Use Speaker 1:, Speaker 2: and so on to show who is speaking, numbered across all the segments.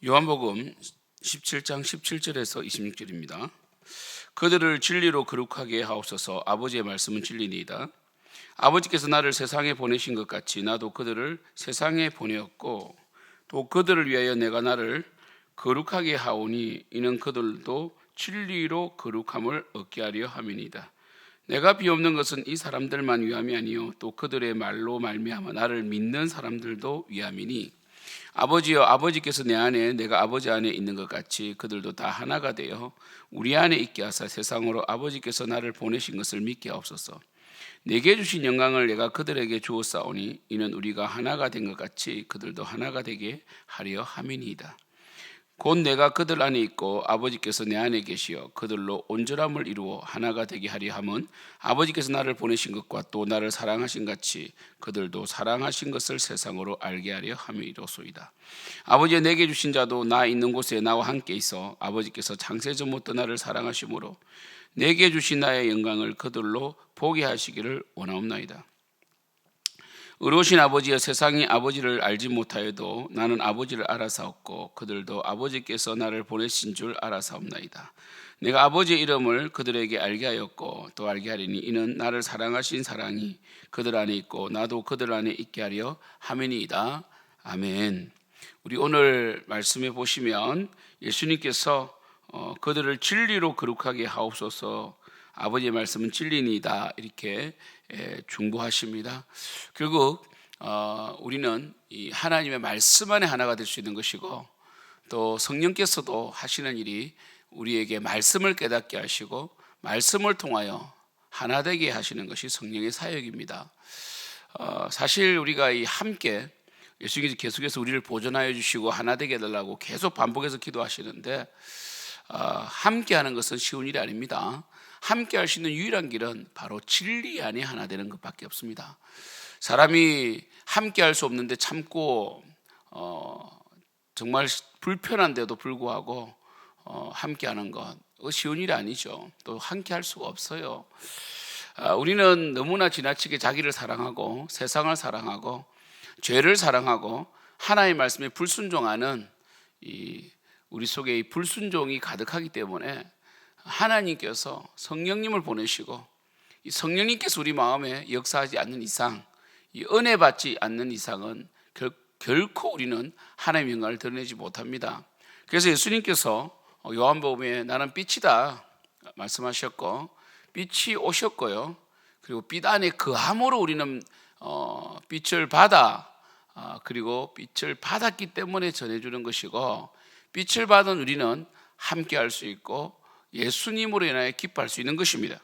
Speaker 1: 요한복음 17장 17절에서 26절입니다. 그들을 진리로 거룩하게 하옵소서. 아버지의 말씀은 진리니이다. 아버지께서 나를 세상에 보내신 것 같이 나도 그들을 세상에 보내었고 또 그들을 위하여 내가 나를 거룩하게 하오니 이는 그들도 진리로 거룩함을 얻게 하려 함이니이다. 내가 비옵는 것은 이 사람들만 위함이 아니요 또 그들의 말로 말미암아 나를 믿는 사람들도 위함이니 아버지여, 아버지께서 내 안에 내가 아버지 안에 있는 것 같이 그들도 다 하나가 되어 우리 안에 있게 하사 세상으로 아버지께서 나를 보내신 것을 믿게 하옵소서. 내게 주신 영광을 내가 그들에게 주었사오니 이는 우리가 하나가 된 것 같이 그들도 하나가 되게 하려 함이니이다. 곧 내가 그들 안에 있고 아버지께서 내 안에 계시어 그들로 온전함을 이루어 하나가 되게 하려 함은 아버지께서 나를 보내신 것과 또 나를 사랑하신 같이 그들도 사랑하신 것을 세상으로 알게 하려 함이로소이다. 아버지여, 내게 주신 자도 나 있는 곳에 나와 함께 있어 아버지께서 창세전부터 나를 사랑하심으로 내게 주신 나의 영광을 그들로 보게 하시기를 원하옵나이다. 의로우신 아버지여, 세상이 아버지를 알지 못하여도 나는 아버지를 알아사옵고 그들도 아버지께서 나를 보내신 줄 알아사옵나이다. 내가 아버지의 이름을 그들에게 알게 하였고 또 알게 하리니 이는 나를 사랑하신 사랑이 그들 안에 있고 나도 그들 안에 있게 하려 함이니이다. 아멘. 우리 오늘 말씀에 보시면 예수님께서 그들을 진리로 거룩하게 하옵소서, 아버지의 말씀은 진리니이다 이렇게 중보하십니다. 결국 우리는 이 하나님의 말씀 안에 하나가 될 수 있는 것이고 또 성령께서도 하시는 일이 우리에게 말씀을 깨닫게 하시고 말씀을 통하여 하나 되게 하시는 것이 성령의 사역입니다. 사실 우리가 이 함께 예수님께서 계속해서 우리를 보존하여 주시고 하나 되게 해달라고 계속 반복해서 기도하시는데 함께 하는 것은 쉬운 일이 아닙니다. 함께 할 수 있는 유일한 길은 바로 진리 안에 하나 되는 것밖에 없습니다. 사람이 함께 할 수 없는데 참고 정말 불편한데도 불구하고 함께 하는 것 쉬운 일이 아니죠. 또 함께 할 수가 없어요. 우리는 너무나 지나치게 자기를 사랑하고 세상을 사랑하고 죄를 사랑하고 하나님의 말씀에 불순종하는 우리 속에 이 불순종이 가득하기 때문에 하나님께서 성령님을 보내시고 이 성령님께서 우리 마음에 역사하지 않는 이상, 이 은혜 받지 않는 이상은 결코 우리는 하나님의 영광을 드러내지 못합니다. 그래서 예수님께서 요한복음에 나는 빛이다 말씀하셨고 빛이 오셨고요, 그리고 빛 안에 거함으로 우리는 빛을 받아 그리고 빛을 받았기 때문에 전해주는 것이고 빛을 받은 우리는 함께 할 수 있고 예수님으로 인하여 기뻐할 수 있는 것입니다.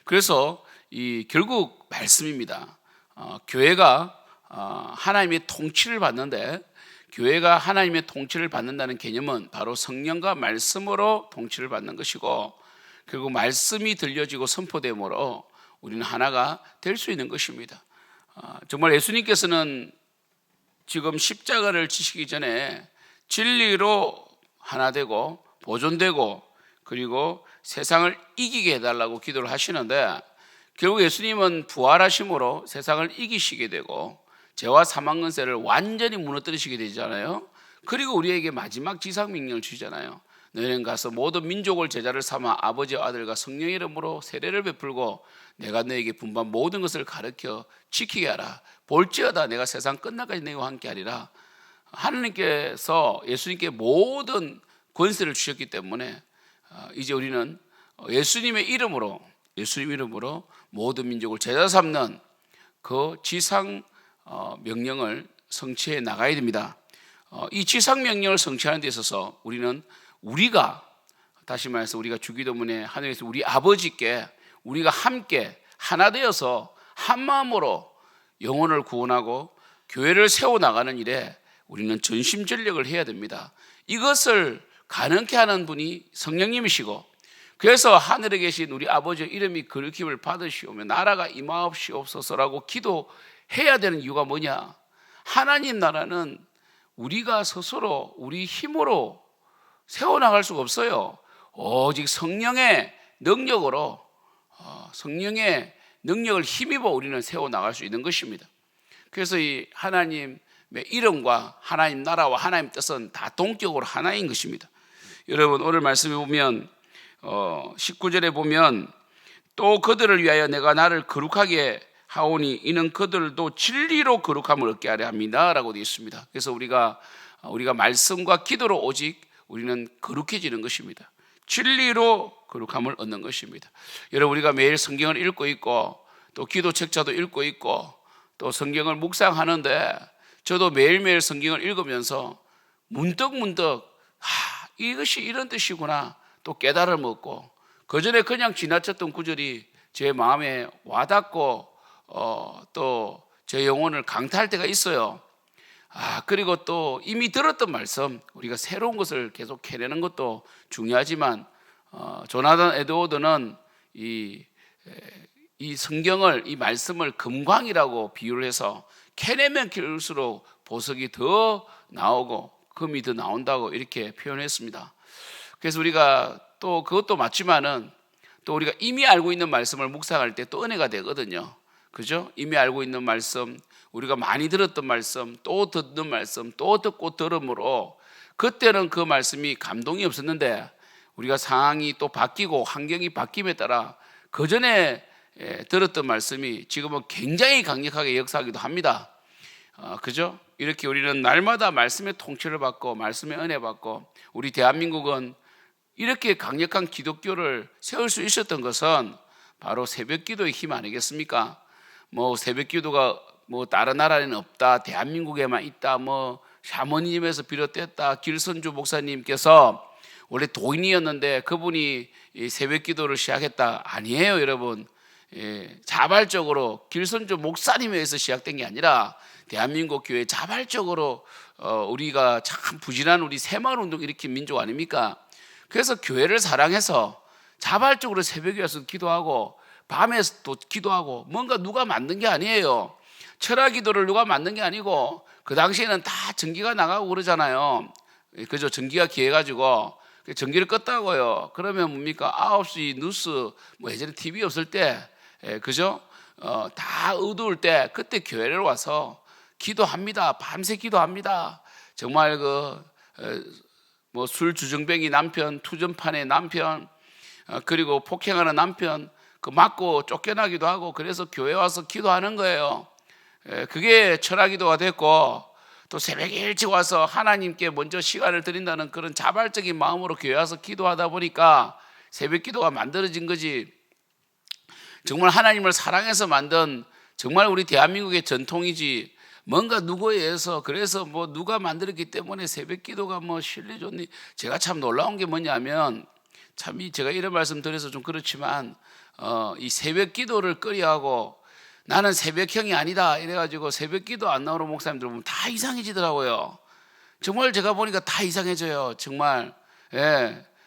Speaker 1: 그래서 결국 말씀입니다. 교회가 하나님의 통치를 받는데 교회가 하나님의 통치를 받는다는 개념은 바로 성령과 말씀으로 통치를 받는 것이고 결국 말씀이 들려지고 선포됨으로 우리는 하나가 될 수 있는 것입니다. 정말 예수님께서는 지금 십자가를 지시기 전에 진리로 하나 되고 보존되고 그리고 세상을 이기게 해달라고 기도를 하시는데 결국 예수님은 부활하심으로 세상을 이기시게 되고 죄와 사망 권세를 완전히 무너뜨리시게 되잖아요. 그리고 우리에게 마지막 지상명령을 주잖아요. 너희는 가서 모든 민족을 제자를 삼아 아버지와 아들과 성령의 이름으로 세례를 베풀고 내가 너에게 분반 모든 것을 가르쳐 지키게 하라. 볼지어다 내가 세상 끝날까지 너희와 함께 하리라. 하나님께서 예수님께 모든 권세를 주셨기 때문에 이제 우리는 예수님의 이름으로 모든 민족을 제자 삼는 그 지상 명령을 성취해 나가야 됩니다. 이 지상 명령을 성취하는 데 있어서 우리가 다시 말해서 우리가 주기도문에 하나님께서 우리 아버지께 우리가 함께 하나 되어서 한 마음으로 영혼을 구원하고 교회를 세워 나가는 일에 우리는 전심전력을 해야 됩니다. 이것을 가능케 하는 분이 성령님이시고 그래서 하늘에 계신 우리 아버지의 이름이 거룩힘을 받으시오며 나라가 임하옵시옵소서라고 기도해야 되는 이유가 뭐냐? 하나님 나라는 우리가 스스로 우리 힘으로 세워나갈 수가 없어요. 오직 성령의 능력으로 성령의 능력을 힘입어 우리는 세워나갈 수 있는 것입니다. 그래서 이 하나님 이름과 하나님 나라와 하나님 뜻은 다 동격으로 하나인 것입니다. 여러분 오늘 말씀에 보면 19절에 보면 또 그들을 위하여 내가 나를 거룩하게 하오니 이는 그들도 진리로 거룩함을 얻게 하려 합니다 라고 되어 있습니다. 그래서 우리가 말씀과 기도로 오직 우리는 거룩해지는 것입니다. 진리로 거룩함을 얻는 것입니다. 여러분 우리가 매일 성경을 읽고 있고 또 기도 책자도 읽고 있고 또 성경을 묵상하는데 저도 매일매일 성경을 읽으면서 문득 이것이 이런 뜻이구나 또 깨달음을 얻고 그전에 그냥 지나쳤던 구절이 제 마음에 와닿고 또 제 영혼을 강타할 때가 있어요. 그리고 또 이미 들었던 말씀 우리가 새로운 것을 계속 캐내는 것도 중요하지만 조나단 에드워드는 이 성경을 이 말씀을 금광이라고 비유를 해서 캐내면 캐낼수록 보석이 더 나오고 금이 더 나온다고 이렇게 표현했습니다. 그래서 우리가 또 그것도 맞지만은 또 우리가 이미 알고 있는 말씀을 묵상할 때 또 은혜가 되거든요. 그죠? 이미 알고 있는 말씀, 우리가 많이 들었던 말씀, 또 듣는 말씀, 또 듣고 들음으로 그때는 그 말씀이 감동이 없었는데 우리가 상황이 또 바뀌고 환경이 바뀜에 따라 그전에 들었던 말씀이 지금은 굉장히 강력하게 역사하기도 합니다. 그죠? 이렇게 우리는 날마다 말씀의 통치를 받고 말씀의 은혜 받고 우리 대한민국은 이렇게 강력한 기독교를 세울 수 있었던 것은 바로 새벽기도의 힘 아니겠습니까? 새벽기도가 다른 나라에는 없다, 대한민국에만 있다, 샤머니즘에서 비롯됐다. 길선주 목사님께서 원래 도인이었는데 그분이 새벽기도를 시작했다. 아니에요, 여러분. 자발적으로 길선주 목사님에 의해서 시작된 게 아니라 대한민국 교회 자발적으로 우리가 참 부진한 우리 새마을운동 일으킨 민족 아닙니까? 그래서 교회를 사랑해서 자발적으로 새벽에 와서 기도하고 밤에 또 기도하고 뭔가 누가 만든 게 아니에요. 철학 기도를 누가 만든 게 아니고 그 당시에는 다 전기가 나가고 그러잖아요. 그죠? 전기가 기해가지고 전기를 껐다고요. 그러면 뭡니까? 9시 뉴스 예전에 TV 없을 때 그죠? 다 어두울 때 그때 교회를 와서 기도합니다. 밤새 기도합니다. 정말 술 주정뱅이 남편, 투전판의 남편, 그리고 폭행하는 남편 맞고 쫓겨나기도 하고 그래서 교회 와서 기도하는 거예요. 그게 철학기도가 됐고 또 새벽에 일찍 와서 하나님께 먼저 시간을 드린다는 그런 자발적인 마음으로 교회 와서 기도하다 보니까 새벽 기도가 만들어진 거지. 정말 하나님을 사랑해서 만든 정말 우리 대한민국의 전통이지 뭔가 누구에 의해서 그래서 누가 만들었기 때문에 새벽 기도가 실리 좋니. 제가 참 놀라운 게 뭐냐면 참 제가 이런 말씀 드려서 좀 그렇지만 이 새벽 기도를 꺼려하고 나는 새벽형이 아니다 이래가지고 새벽 기도 안 나오는 목사님들 보면 다 이상해지더라고요. 정말 제가 보니까 다 이상해져요. 정말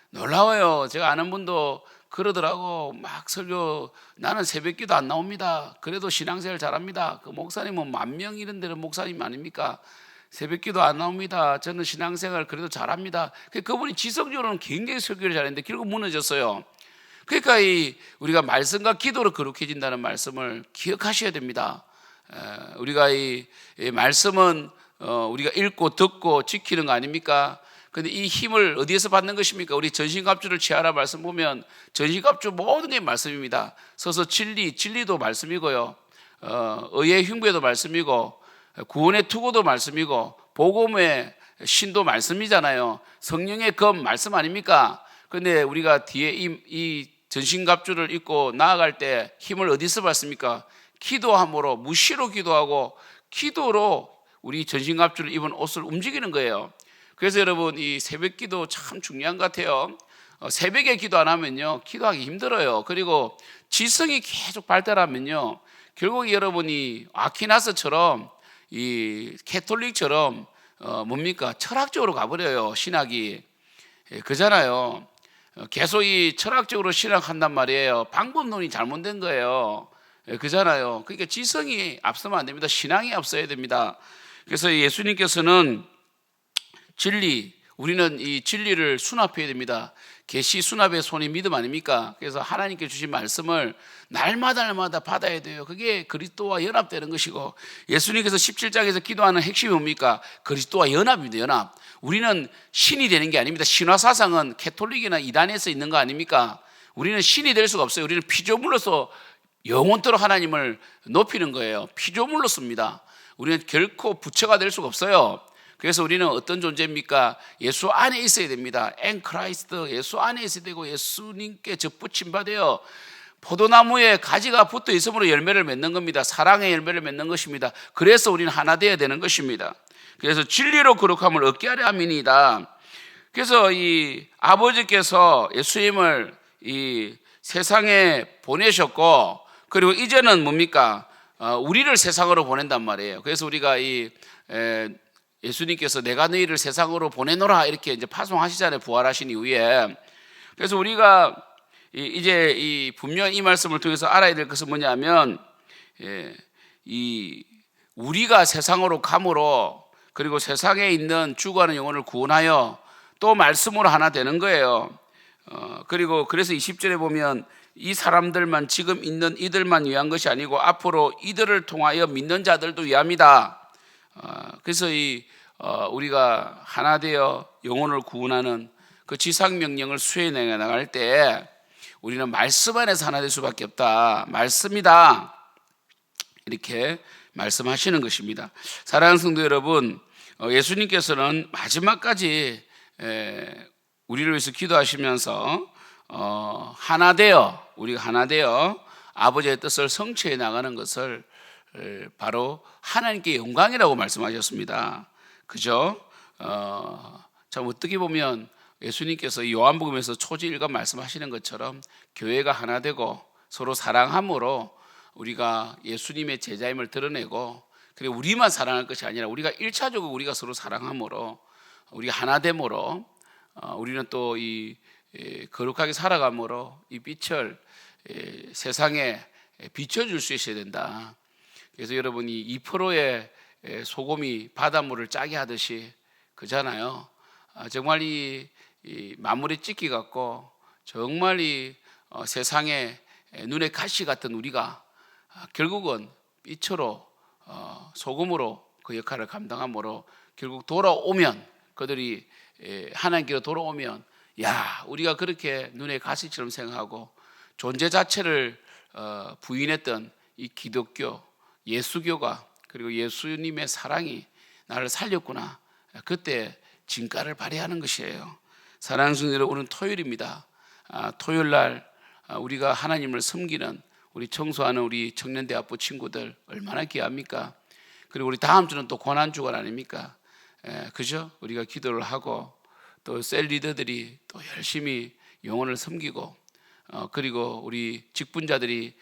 Speaker 1: 놀라워요. 제가 아는 분도 그러더라고. 막 설교 나는 새벽 기도 안 나옵니다. 그래도 신앙생활 잘합니다. 그 목사님은 10,000명 이런 데는 목사님 아닙니까? 새벽 기도 안 나옵니다. 저는 신앙생활 그래도 잘합니다. 그분이 지성적으로는 굉장히 설교를 잘했는데 결국 무너졌어요. 그러니까 우리가 말씀과 기도로 거룩해진다는 말씀을 기억하셔야 됩니다. 우리가 이 말씀은 우리가 읽고 듣고 지키는 거 아닙니까? 근데 이 힘을 어디에서 받는 것입니까? 우리 전신갑주를 취하라 말씀 보면 전신갑주 모든 게 말씀입니다. 서서 진리도 말씀이고요. 의의 흉배도 말씀이고 구원의 투구도 말씀이고 복음의 신도 말씀이잖아요. 성령의 검 말씀 아닙니까? 근데 우리가 뒤에 이 전신갑주를 입고 나아갈 때 힘을 어디서 받습니까? 기도함으로 무시로 기도하고 기도로 우리 전신갑주를 입은 옷을 움직이는 거예요. 그래서 여러분 이 새벽 기도 참 중요한 것 같아요. 새벽에 기도 안 하면요 기도하기 힘들어요. 그리고 지성이 계속 발달하면요 결국 여러분이 아퀴나스처럼 이 캐톨릭처럼 뭡니까 철학적으로 가버려요. 신학이 그잖아요. 계속 이 철학적으로 신학한단 말이에요. 방법론이 잘못된 거예요. 그잖아요. 그러니까 지성이 앞서면 안 됩니다. 신앙이 앞서야 됩니다. 그래서 예수님께서는 진리, 우리는 이 진리를 수납해야 됩니다. 계시 수납의 손이 믿음 아닙니까? 그래서 하나님께 주신 말씀을 날마다 받아야 돼요. 그게 그리스도와 연합되는 것이고, 예수님께서 17장에서 기도하는 핵심이 뭡니까? 그리스도와 연합입니다. 연합. 우리는 신이 되는 게 아닙니다. 신화사상은 캐톨릭이나 이단에서 있는 거 아닙니까? 우리는 신이 될 수가 없어요. 우리는 피조물로서 영원토록 하나님을 높이는 거예요. 피조물로서입니다. 우리는 결코 부처가 될 수가 없어요. 그래서 우리는 어떤 존재입니까? 예수 안에 있어야 됩니다. 엔 크라이스트, 예수 안에 있어야 되고, 예수님께 접붙임 받아요. 포도나무에 가지가 붙어 있으므로 열매를 맺는 겁니다. 사랑의 열매를 맺는 것입니다. 그래서 우리는 하나 되어야 되는 것입니다. 그래서 진리로 거룩함을 얻게 하려 함이니이다. 그래서 이 아버지께서 예수님을 이 세상에 보내셨고, 그리고 이제는 뭡니까? 우리를 세상으로 보낸단 말이에요. 그래서 우리가 예수님께서 내가 너희를 세상으로 보내노라 이렇게 이제 파송하시잖아요. 부활하신 이후에. 그래서 우리가 이제 이 분명 이 말씀을 통해서 알아야 될 것은 뭐냐면, 이 우리가 세상으로 감으로, 그리고 세상에 있는 죽어가는 영혼을 구원하여 또 말씀으로 하나 되는 거예요. 그리고 그래서 20절에 보면 이 사람들만, 지금 있는 이들만 위한 것이 아니고 앞으로 이들을 통하여 믿는 자들도 위함이다. 그래서 우리가 하나 되어 영혼을 구원하는 그 지상명령을 수행해 나갈 때 우리는 말씀 안에서 하나 될 수밖에 없다. 말씀이다. 이렇게 말씀하시는 것입니다. 사랑하는 성도 여러분, 예수님께서는 마지막까지 우리를 위해서 기도하시면서 하나 되어, 우리가 하나 되어 아버지의 뜻을 성취해 나가는 것을 바로 하나님께 영광이라고 말씀하셨습니다. 그죠? 참 어떻게 보면 예수님께서 요한복음에서 초지일관 말씀하시는 것처럼 교회가 하나 되고 서로 사랑함으로 우리가 예수님의 제자임을 드러내고, 그리고 우리만 사랑할 것이 아니라 우리가 1차적으로 우리가 서로 사랑함으로, 우리가 하나됨으로 우리는 또 이 거룩하게 살아감으로 이 빛을 세상에 비춰줄 수 있어야 된다. 그래서 여러분이 2%의 소금이 바닷물을 짜게 하듯이 그잖아요. 정말 이 만물의 찢기 같고, 정말 이 세상에 눈에 가시 같은 우리가 결국은 빛으로 소금으로 그 역할을 감당함으로 결국 돌아오면, 그들이 하나님께로 돌아오면, 야, 우리가 그렇게 눈에 가시처럼 생각하고 존재 자체를 부인했던 이 기독교, 예수교가, 그리고 예수님의 사랑이 나를 살렸구나, 그때 진가를 발휘하는 것이에요. 사랑하는 성도 여러분, 오늘 토요일입니다. 토요일 날 우리가 하나님을 섬기는, 우리 청소하는 우리 청년대학부 친구들 얼마나 귀합니까? 그리고 우리 다음 주는 또 고난주간 아닙니까? 그죠? 우리가 기도를 하고 또 셀 리더들이 또 열심히 영혼을 섬기고, 그리고 우리 직분자들이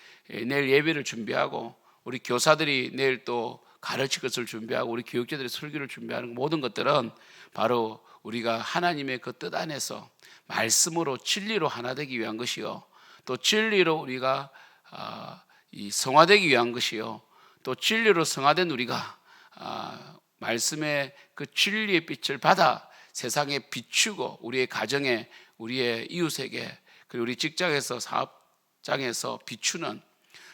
Speaker 1: 내일 예배를 준비하고, 우리 교사들이 내일 또 가르칠 것을 준비하고, 우리 교육자들이 설교를 준비하는 모든 것들은 바로 우리가 하나님의 그 뜻 안에서 말씀으로 진리로 하나 되기 위한 것이요, 또 진리로 우리가 이 성화되기 위한 것이요, 또 진리로 성화된 우리가 말씀의 그 진리의 빛을 받아 세상에 비추고, 우리의 가정에, 우리의 이웃에게, 그리고 우리 직장에서, 사업장에서 비추는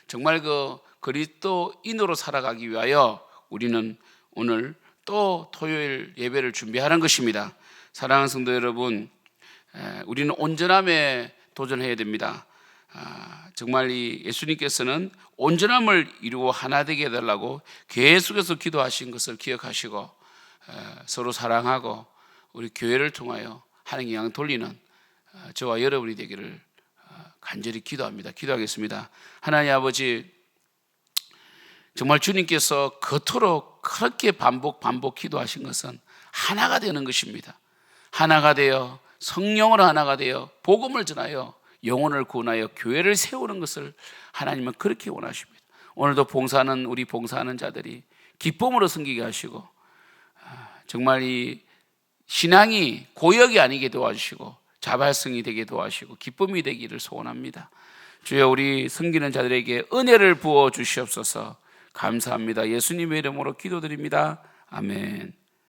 Speaker 1: 정말 그 그리스도인으로 살아가기 위하여 우리는 오늘 또 토요일 예배를 준비하는 것입니다. 사랑하는 성도 여러분, 우리는 온전함에 도전해야 됩니다. 정말 이 예수님께서는 온전함을 이루고 하나 되게 해달라고 계속해서 기도하신 것을 기억하시고, 서로 사랑하고 우리 교회를 통하여 하나님께 영광 돌리는 저와 여러분이 되기를 간절히 기도합니다. 기도하겠습니다. 하나님 아버지, 정말 주님께서 그토록 그렇게 반복 기도하신 것은 하나가 되는 것입니다. 하나가 되어 성령으로 하나가 되어 복음을 전하여 영혼을 구원하여 교회를 세우는 것을 하나님은 그렇게 원하십니다. 오늘도 봉사하는 우리 봉사하는 자들이 기쁨으로 섬기게 하시고, 정말 이 신앙이 고역이 아니게 도와주시고 자발성이 되게 도와주시고 기쁨이 되기를 소원합니다. 주여, 우리 섬기는 자들에게 은혜를 부어 주시옵소서. 감사합니다. 예수님의 이름으로 기도드립니다. 아멘.